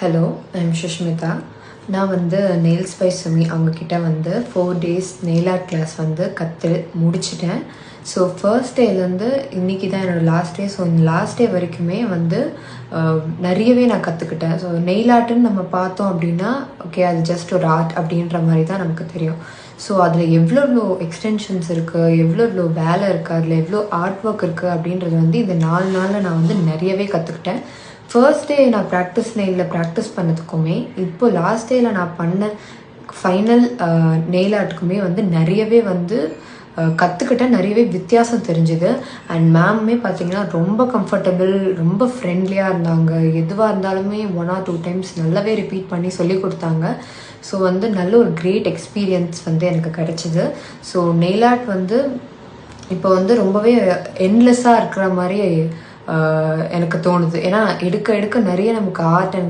Hello, I'm Sushmita. நான் வந்து nails by Sumi அவங்கக்கிட்ட வந்து 4 days நெயில் ஆர்ட் கிளாஸ் வந்து கற்று முடிச்சிட்டேன். ஸோ ஃபர்ஸ்ட் டேலேருந்து இன்றைக்கி தான் என்னோடய லாஸ்ட் டே. ஸோ இந்த லாஸ்ட் டே வரைக்குமே வந்து நிறையவே நான் கற்றுக்கிட்டேன். ஸோ நெயில் ஆர்ட்டுன்னு நம்ம பார்த்தோம் அப்படின்னா, ஓகே அது ஜஸ்ட் ஒரு ஆர்ட் அப்படின்ற மாதிரி தான் நமக்கு தெரியும். ஸோ அதில் எவ்வளோ எக்ஸ்டென்ஷன்ஸ் இருக்குது, எவ்வளோ வேலை இருக்குது, அதில் எவ்வளோ ஆர்ட் ஒர்க் இருக்குது அப்படின்றது வந்து இந்த 4 நாளில் நான் வந்து நிறையவே கற்றுக்கிட்டேன். ஃபர்ஸ்ட் டே நான் ப்ராக்டிஸ் பண்ணதுக்குமே, இப்போ லாஸ்ட் டேயில் நான் பண்ண ஃபைனல் நெயில் ஆர்ட்டுக்குமே வந்து நிறையவே வந்து கற்றுக்கிட்டேன். நிறையவே வித்தியாசம் தெரிஞ்சுது. அண்ட் மேம்மே பார்த்தீங்கன்னா ரொம்ப கம்ஃபர்டபுள், ரொம்ப ஃப்ரெண்ட்லியாக இருந்தாங்க. எதுவாக இருந்தாலுமே 1 or 2 times நல்லாவே ரிப்பீட் பண்ணி சொல்லி கொடுத்தாங்க. ஸோ வந்து நல்ல ஒரு கிரேட் எக்ஸ்பீரியன்ஸ் வந்து எனக்கு கிடச்சிது. ஸோ நெயில் ஆர்ட் வந்து இப்போ வந்து ரொம்பவே எண்ட்லெஸ்ஸாக இருக்கிற மாதிரி எனக்கு தோணுது. ஏன்னா எடுக்க எடுக்க நிறைய நமக்கு ஆர்ட் அண்ட்